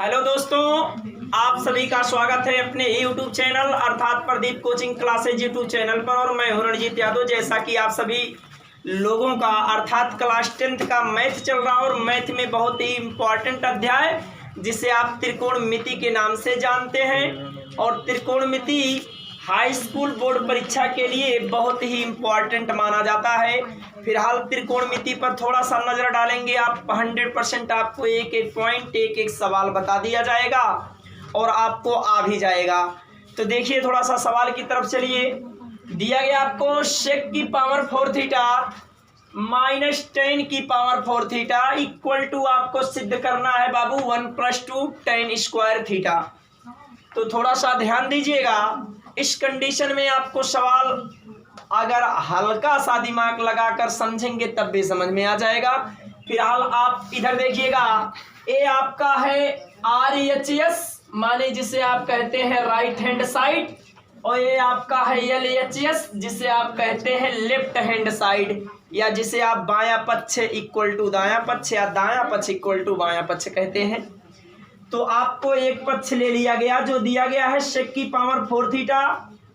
Hello दोस्तों, आप सभी का स्वागत है अपने YouTube चैनल अर्थात Pradeep coaching classes YouTube channel पर। और मैं हूं रणजीत यादव। जैसा कि आप सभी लोगों का अर्थात क्लास 10th का मैथ चल रहा है और मैथ में बहुत ही इम्पॉर्टेंट अध्याय जिसे आप त्रिकोणमिति के नाम से जानते हैं। और त्रिकोणमिति हाई स्कूल बोर्ड परीक्षा के लिए बहुत ही इम्पॉर्टेंट माना जाता है। फिलहाल त्रिकोणमिति पर थोड़ा सा नजर डालेंगे। आप 100% आपको एक एक पॉइंट एक सवाल बता दिया जाएगा और आपको आ भी जाएगा। तो देखिए, थोड़ा सा सवाल की तरफ चलिए। दिया गया आपको sec की पावर 4 थीटा माइनस 10 की पावर 4 थीटा इक्वल टू आपको सिद्ध करना है बाबू 1 + 2 tan स्क्वायर थीटा। तो थोड़ा सा ध्यान दीजिएगा। इस कंडीशन में आपको सवाल अगर हल्का सा दिमाग लगाकर समझेंगे तब भी समझ में आ जाएगा। फिलहाल आप इधर देखिएगा। ए आपका है RHS माने जिसे आप कहते हैं राइट हैंड साइड, और ये आपका है LHS जिसे आप कहते हैं लेफ्ट हैंड साइड, या जिसे आप बायां पक्ष इक्वल टू दायां पक्ष या दायां पक्ष इक्वल टू बायां पक्ष कहते हैं। तो आपको एक पक्ष ले लिया गया जो दिया गया है sec की पावर 4 थीटा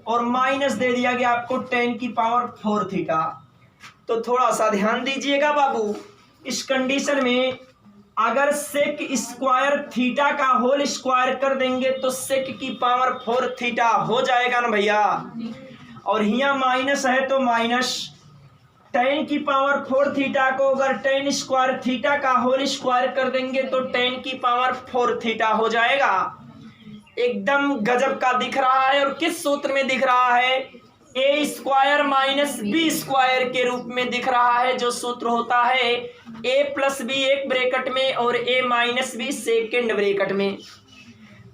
और माइनस दे दिया गया आपको tan की पावर 4 थीटा। तो थोड़ा सा ध्यान दीजिएगा बाबू। इस कंडीशन में अगर sec स्क्वायर थीटा का होल स्क्वायर कर देंगे तो sec की पावर 4 थीटा हो जाएगा ना भैया। और यहाँ माइनस है तो माइनस tan की पावर 4 थीटा को अगर tan स्क्वायर थीटा का होल स्क्वायर कर देंगे तो tan की पावर 4 थीटा हो जाएगा। एकदम गजब का दिख रहा है। और किस सूत्र में दिख रहा है? a square minus B square के रूप में दिख रहा है, जो सूत्र होता है a + b एक ब्रैकेट में और a - b सेकेंड ब्रैकेट में।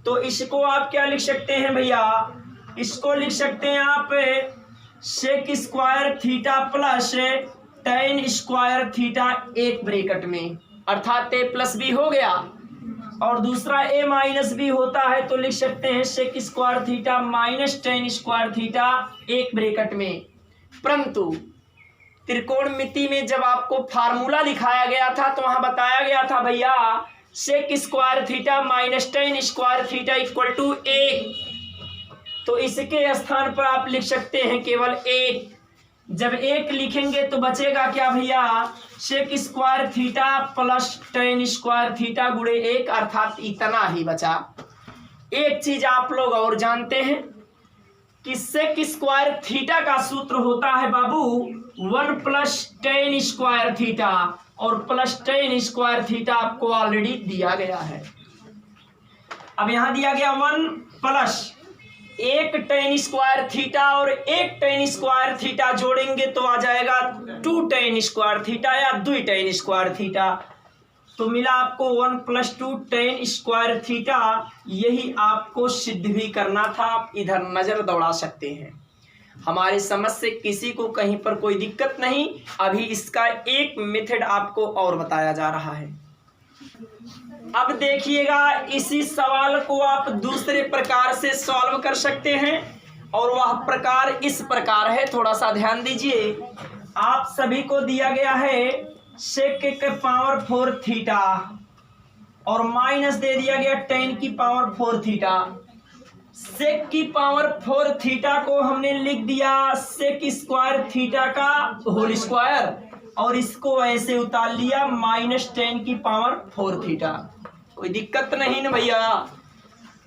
तो इसको आप क्या लिख सकते हैं भैया? इसको लिख सकते हैं आप sec square theta plus tan square theta एक ब्रैकेट में, अर्थात a + b हो गया। और दूसरा a - b होता है तो लिख सकते हैं sec square theta minus tan square theta एक ब्रैकेट में। परंतु त्रिकोणमिति में जब आपको फार्मूला दिखाया गया था तो वहां बताया गया था भैया sec square theta minus tan square theta equal to 1। तो इसके स्थान पर आप लिख सकते हैं केवल 1। जब 1 लिखेंगे तो बचेगा क्या भैया? sec square theta plus tan square theta गुणे 1, अर्थात इतना ही बचा। एक चीज आप लोग और जानते हैं कि sec स्क्वायर थीटा का सूत्र होता है बाबू 1 + tan स्क्वायर थीटा, और प्लस tan स्क्वायर थीटा आपको ऑलरेडी दिया गया है। अब यहां दिया गया 1 प्लस 1 tan स्क्वायर थीटा और 1 tan स्क्वायर थीटा जोड़ेंगे तो आ जाएगा 2 tan स्क्वायर थीटा या 2 tan स्क्वायर थीटा। तो मिला आपको 1 + 2 tan स्क्वायर थीटा। यही आपको सिद्ध भी करना था। आप इधर नजर दौड़ा सकते हैं। हमारी समझ से किसी को कहीं पर कोई दिक्कत नहीं। अभी इसका एक मेथड आपको और बताया जा रहा है। अब देखिएगा, इसी सवाल को आप दूसरे प्रकार से सॉल्व कर सकते हैं और वह प्रकार इस प्रकार है। थोड़ा सा ध्यान दीजिए। आप सभी को दिया गया है sec के पावर 4 थीटा और माइनस दे दिया गया tan की पावर 4 थीटा। sec की पावर 4 थीटा को हमने लिख दिया sec स्क्वायर थीटा का होल स्क्वायर, और इसको ऐसे उतार लिया माइनस tan की पावर 4 थीटा। कोई दिक्कत नहीं ना भैया।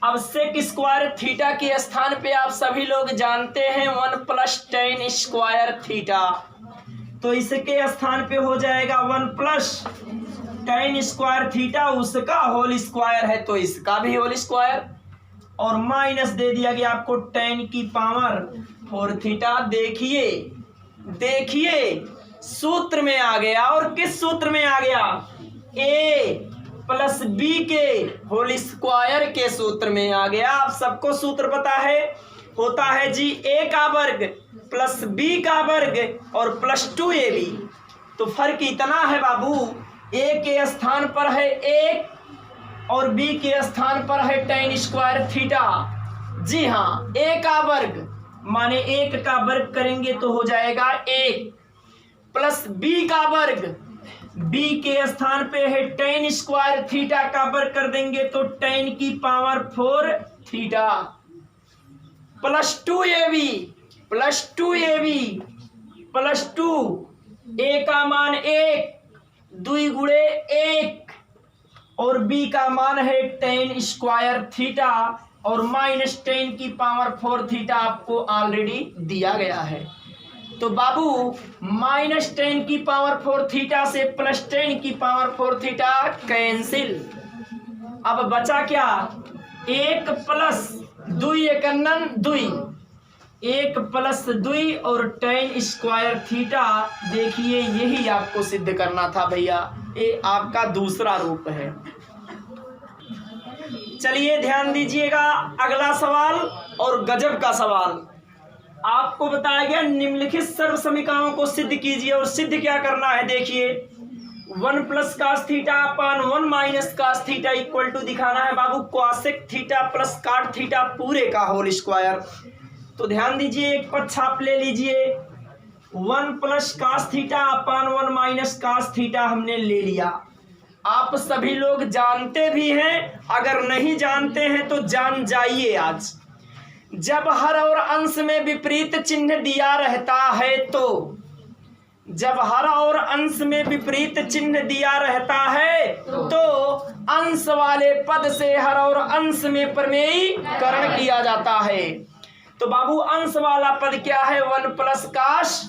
अब sec स्क्वायर थीटा के स्थान पे आप सभी लोग जानते हैं 1 + tan स्क्वायर थीटा। तो इसके स्थान पे हो जाएगा 1 + tan स्क्वायर थीटा, उसका होल स्क्वायर है तो इसका भी होल स्क्वायर, और माइनस दे दिया गया आपको tan की पावर 4 थीटा। देखिए देखिए, सूत्र में आ गया। और किस सूत्र में आ गया? a + b के होल स्क्वायर के सूत्र में आ गया। आप सबको सूत्र पता है, होता है जी a का वर्ग प्लस b का वर्ग और प्लस 2ab। तो फर्क इतना है बाबू, a के स्थान पर है 1 और b के स्थान पर है tan स्क्वायर थीटा। जी हाँ, a का वर्ग माने 1 का वर्ग करेंगे तो हो जाएगा 1 प्लस b का वर्ग बी के स्थान पे है tan स्क्वायर थीटा का वर्ग कर देंगे तो tan की power 4 theta plus 2ab plus 2 a का मान 1 2 गुणे 1 और b का मान है tan स्क्वायर थीटा और माइनस tan की पावर 4 थीटा आपको ऑलरेडी दिया गया है। तो बाबू माइनस 10 की पावर 4 थीटा से प्लस 10 की पावर 4 थीटा कैंसिल। अब बचा क्या 1 प्लस 2 एकन्नन 2 1 प्लस 2 और tan स्क्वायर थीटा। देखिए यही आपको सिद्ध करना था भैया, ये आपका दूसरा रूप है। चलिए ध्यान दीजिएगा अगला सवाल और गजब का सवाल आपको बताया गया निम्नलिखित सर्व समीकरणों को सिद्ध कीजिए और सिद्ध क्या करना है। देखिए 1 plus cos theta upon 1 minus cos theta equal to दिखाना है बाबू cosec theta plus cot theta पूरे का होल स्क्वायर। तो ध्यान दीजिए एक पक्ष आप ले लीजिए 1 plus cos theta upon 1 minus cos theta हमने ले लिया। आप सभी लोग जानते भी हैं, अगर नहीं जानते हैं तो जान जाइए आज। जब हर और अंश में विपरीत चिन्ह दिया रहता है तो जब हर और अंश में विपरीत चिन्ह दिया रहता है तो अंश वाले पद से हर और अंश में प्रमेयीकरण किया जाता है। तो बाबू अंश वाला पद क्या है 1 प्लस काश,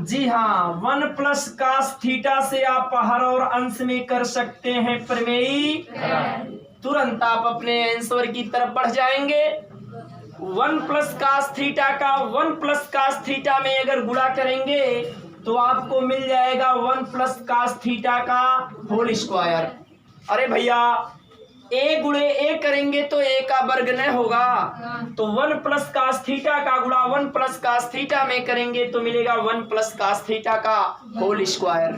जी हाँ 1 प्लस काश थीटा से आप हर और अंश में कर सकते हैं प्रमेयीकरण। तुरंत आप अपने आंसर की तरफ बढ़ जाएंगे। 1 प्लस कास थीटा का 1 प्लस कास थीटा में अगर गुणा करेंगे तो आपको मिल जाएगा 1 प्लस कास थीटा का होल स्क्वायर। अरे भैया a गुणे a करेंगे तो a का वर्ग न होगा, तो 1 प्लस कास थीटा का गुणा 1 प्लस कास थीटा में करेंगे तो मिलेगा 1 प्लस कास थीटा का होल स्क्वायर।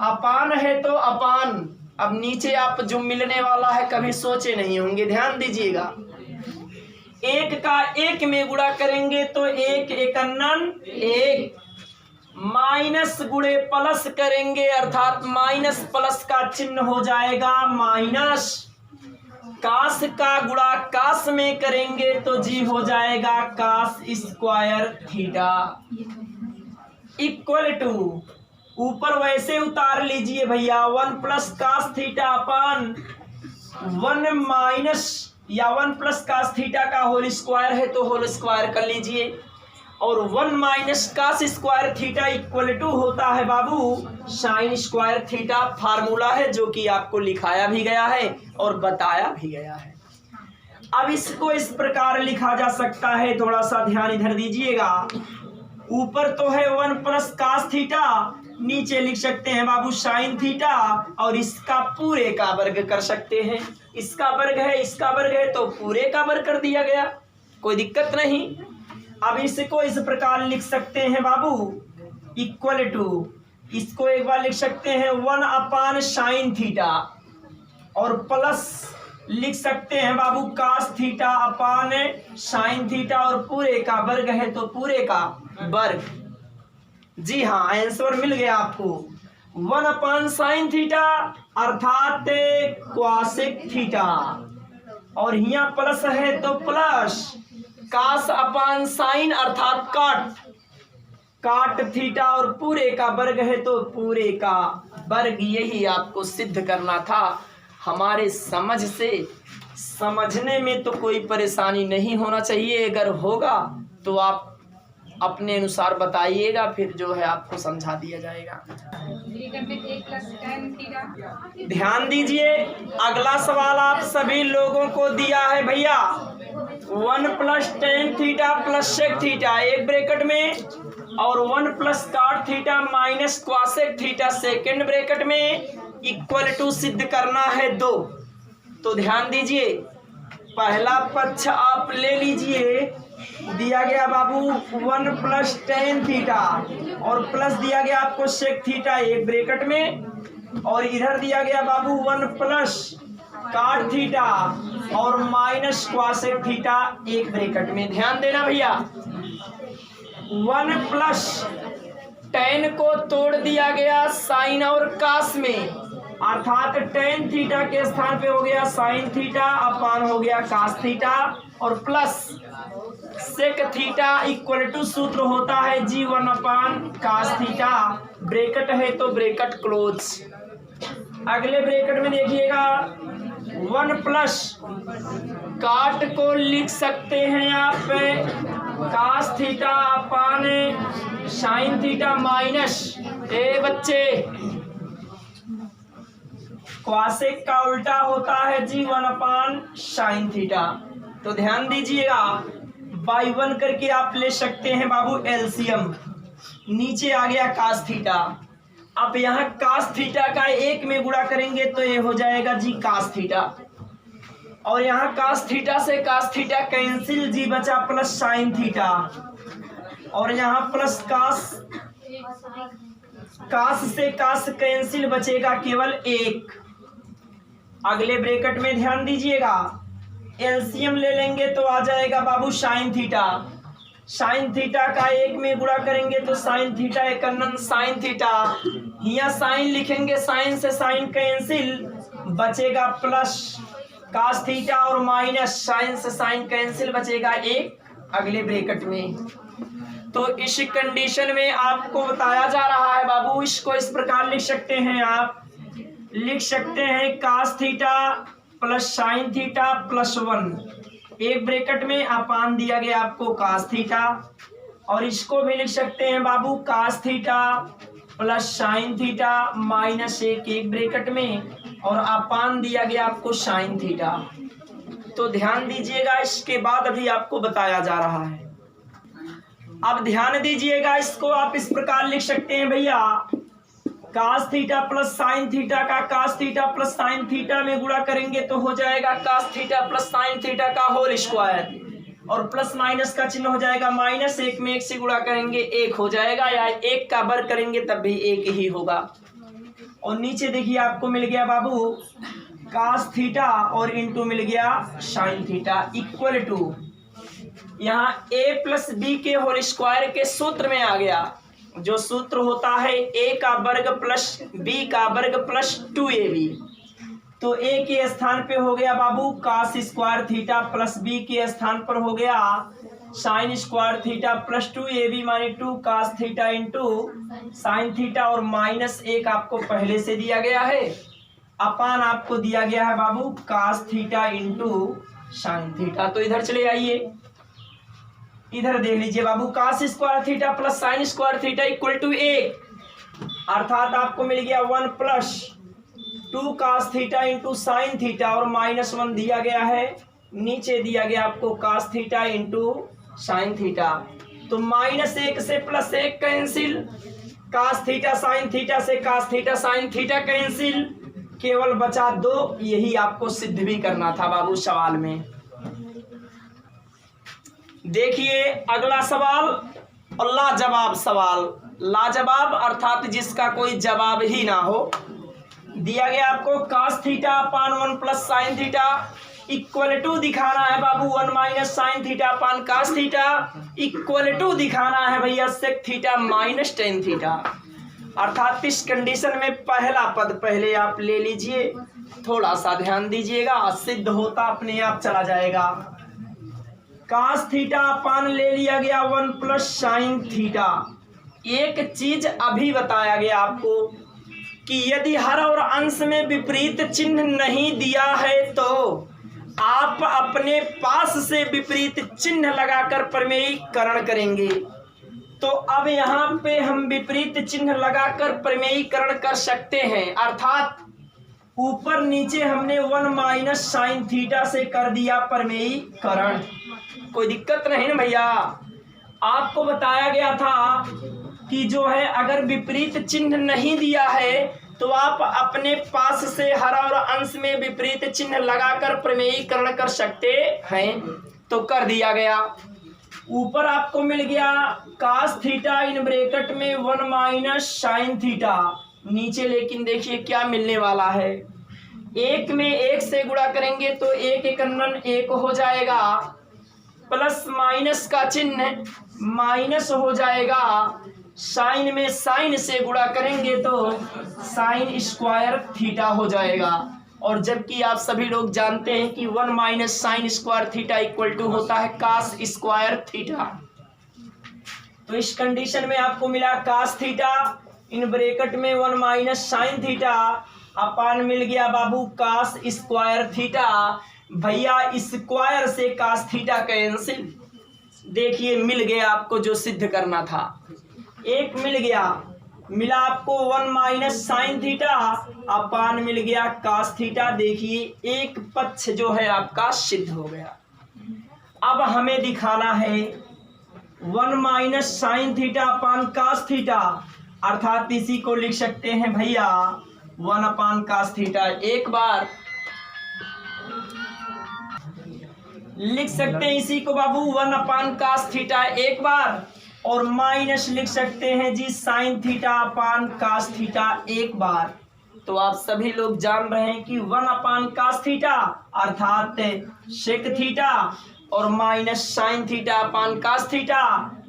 अपान है तो अपान, अब नीचे आप जो मिलने वाला है कभी सोचे नहीं होंगे, ध्यान दीजिएगा। 1 का 1 में गुणा करेंगे तो 1 एकन्नन 1 माइनस गुणे प्लस करेंगे अर्थात माइनस प्लस का चिन्ह हो जाएगा माइनस। कास का गुणा कास में करेंगे तो जी हो जाएगा cos square theta equal to ऊपर वैसे उतार लीजिए भैया 1 plus cos theta upon 1 minus या 1 प्लस कास थीटा का होल स्क्वायर है तो होल स्क्वायर कर लीजिए और 1 minus cos square theta equal to होता है बाबू साइन स्क्वायर थीटा। फार्मूला है जो कि आपको लिखाया भी गया है और बताया भी गया है। अब इसको इस प्रकार लिखा जा सकता है, थोड़ा सा ध्यान इधर दीजिएगा। ऊपर तो है 1 प्लस कास थीटा, नीचे लिख सकते हैं बाबू साइन थीटा और इसका पूरे का वर्ग कर सकते हैं। इसका वर्ग है इसका वर्ग है तो पूरे का वर्ग कर दिया गया, कोई दिक्कत नहीं। अब इसको इस प्रकार लिख सकते हैं बाबू इक्वल टू, इसको एक बार लिख सकते हैं 1 अपान साइन थीटा और प्लस लिख सकते हैं बाबू cos theta upon sine theta और पूरे का वर्ग है तो पूरे का वर्ग। जी हाँ आंसर मिल गया आपको 1 अपान साइन थीटा अर्थात क्वासेक थीटा और यहाँ प्लस है तो प्लस कास अपान साइन अर्थात काट थीटा और पूरे का वर्ग है तो पूरे का वर्ग। यही आपको सिद्ध करना था। हमारे समझ से समझने में तो कोई परेशानी नहीं होना चाहिए, अगर होगा तो आप अपने अनुसार बताइएगा, फिर जो है आपको समझा दिया जाएगा। ध्यान दीजिए अगला सवाल आप सभी लोगों को दिया है भैया 1 plus tan theta plus sec theta एक ब्रैकेट में और 1 plus cot theta minus cosec theta second bracket में इक्वल टू सिद्ध करना है 2। तो ध्यान दीजिए पहला पक्ष आप ले लीजिए, दिया गया बाबू 1 प्लस टेन थीटा और प्लस दिया गया आपको सेक थीटा एक ब्रैकेट में और इधर दिया गया बाबू 1 प्लस काट थीटा और माइनस क्वासेक थीटा एक ब्रैकेट में। ध्यान देना भैया 1 प्लस tan को तोड़ दिया गया sin और cos में, अर्थात tan थीटा के स्थान पे हो गया sin थीटा अपान हो गया cos थीटा और plus sec theta equal to सूत्र होता है G1 अपान cos थीटा, ब्रैकेट है तो ब्रैकेट क्लोज। अगले ब्रैकेट में देखिएगा 1 प्लस काट को लिख सकते हैं आप cos थीटा अपान sin थीटा माइनस बच्चे क्वासेक का उल्टा होता है G1 अपान sin थीटा। तो ध्यान दीजिएगा बाई 1 करके आप ले सकते हैं बाबू एलसीएम, नीचे आ गया cos थीटा। अब यहाँ cos थीटा का 1 में गुणा करेंगे तो ये हो जाएगा जी cos थीटा, और यहाँ cos थीटा से cos थीटा कैंसिल, जी बचा प्लस sin थीटा, और यहाँ प्लस cos से cos कैंसिल बचेगा केवल 1। अगले ब्रैकेट में ध्यान दीजिएगा एलसीएम ले लेंगे तो आ जाएगा बाबू sin थीटा, sin थीटा का 1 में गुणा करेंगे तो sin थीटा एक sin थीटा, यहाँ sin लिखेंगे sin से sin कैंसिल बचेगा प्लस cos थीटा और माइनस sin से sin कैंसिल बचेगा 1 अगले ब्रैकेट में। तो इस कंडीशन में आपको बताया जा रहा है बाबू, इसको इस प्रकार लिख सकते हैं, आप लिख सकते हैं cos theta plus sin theta plus 1, एक ब्रैकेट में अपान दिया गया आपको cos थीटा, और इसको भी लिख सकते हैं बाबू cos theta plus sin theta minus 1, एक ब्रैकेट में, और अपान दिया गया आपको sin थीटा। तो ध्यान दीजिएगा, इसके बाद अभी आपको बताया जा रहा है। अब ध्यान दीजिएगा, इसको आप इस प्रकार लिख सकते हैं भैया cos theta plus sin theta का cos theta plus sin theta में गुणा करेंगे तो हो जाएगा cos theta plus sin theta का होल स्क्वायर, और प्लस माइनस का चिन्ह हो जाएगा माइनस, 1 में 1 से गुणा करेंगे 1 हो जाएगा, या 1 का वर्ग करेंगे तब भी 1 ही होगा। और नीचे देखिए आपको मिल गया बाबू cos थीटा और इंटू मिल गया sin थीटा इक्वल टू यहाँ a प्लस बी के होल स्क्वायर के सूत्र में आ गया, जो सूत्र होता है a का वर्ग प्लस b का वर्ग प्लस 2ab। तो a के स्थान पे हो गया बाबू cos square theta plus b के स्थान पर हो गया sin square theta plus 2ab माने 2 cos theta into sin theta, और माइनस 1 आपको पहले से दिया गया है, अपान आपको दिया गया है बाबू cos theta into sin theta. तो इधर चले आइए, इधर देख लीजिए बाबू cos square theta plus sin square theta equal to 1, अर्थात आपको मिल गया 1 plus 2 cos theta into sin theta, और माइनस 1 दिया गया है, नीचे दिया गया आपको cos theta into sin theta. तो माइनस 1 से plus 1 cancel, cos theta sin theta से cos theta sin theta cancel, केवल बचा 2, यही आपको सिद्ध भी करना था बाबू सवाल में। देखिए अगला सवाल, और लाजवाब सवाल, लाजवाब अर्थात जिसका कोई जवाब ही ना हो। दिया गया आपको cos theta upon 1 plus sin theta equal to दिखाना है बाबू 1 minus sin theta upon cos theta equal to दिखाना है भैया sec theta minus tan theta. अर्थात इस कंडीशन में पहला पद पहले आप ले लीजिए, थोड़ा सा ध्यान दीजिएगा, सिद्ध होता अपने आप चला जाएगा। cos थीटा अपान ले लिया गया 1 प्लस sin थीटा। एक चीज अभी बताया गया आपको कि यदि हर और अंश में विपरीत चिन्ह नहीं दिया है तो आप अपने पास से विपरीत चिन्ह लगाकर प्रमेयीकरण करेंगे। तो अब यहाँ पे हम विपरीत चिन्ह लगाकर प्रमेयीकरण कर सकते हैं, अर्थात ऊपर नीचे हमने 1 माइनस sin थीटा से कर दिया प्रमेयीकरण, कोई दिक्कत नहीं ना भैया। आपको बताया गया था कि जो है अगर विपरीत चिन्ह नहीं दिया है तो आप अपने पास से हर और अंश में विपरीत चिन्ह लगाकर प्रमेयीकरण कर सकते हैं, तो कर दिया गया। ऊपर आपको मिल गया cos थीटा इन ब्रैकेट में 1 माइनस sin थीटा, नीचे लेकिन देखिए क्या मिलने वाला है, 1 में 1 से गुणा करेंगे तो 1 1 1 हो जाएगा, प्लस माइनस का चिन्ह माइनस हो जाएगा, साइन में साइन से गुणा करेंगे तो साइन स्क्वायर थीटा हो जाएगा। और जबकि आप सभी लोग जानते हैं कि 1 minus sine square theta equal to होता है कास स्क्वायर थीटा। तो इस कंडीशन में आपको मिला कास थीटा इन ब्रैकेट में 1 माइनस साइन थीटा अपान मिल गया बाबू कास स्क्वायर थीटा। भैया स्क्वायर से कास थीटा कैंसिल। देखिए मिल गया आपको जो सिद्ध करना था, एक मिल गया, मिला आपको 1 माइनस साइन थीटा अपान मिल गया कास थीटा। देखिए एक पक्ष जो है आपका सिद्ध हो गया। अब हमें दिखाना है 1 minus sine theta upon cos theta, अर्थात इसी को लिख सकते हैं भैया 1 अपान कास थीटा। एक बार लिख सकते हैं इसी को बाबू 1 अपान कास थीटा एक बार, और माइनस लिख सकते हैं जी sine theta upon cos theta एक बार। तो आप सभी लोग जान रहे हैं कि 1 अपान कास थीटा अर्थात सेक थीटा और minus sine theta upon cos theta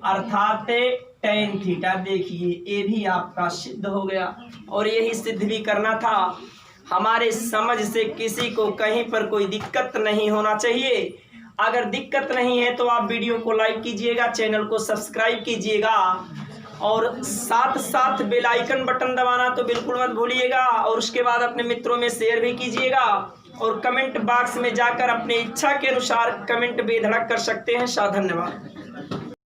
अर्थात टेन थीटा। देखिए ये भी आपका सिद्ध हो गया, और यही सिद्ध भी करना था। हमारे समझ से किसी को कहीं पर कोई दिक्कत नहीं होना चाहिए। अगर दिक्कत नहीं है तो आप वीडियो को लाइक कीजिएगा, चैनल को सब्सक्राइब कीजिएगा, और साथ साथ बेल आइकन बटन दबाना तो बिल्कुल मत भूलिएगा। और उसके बाद अपने मित्रों में शेयर भी कीजिएगा, और कमेंट बॉक्स में जाकर अपनी इच्छा के अनुसार कमेंट बेधड़क कर सकते हैं। धन्यवाद।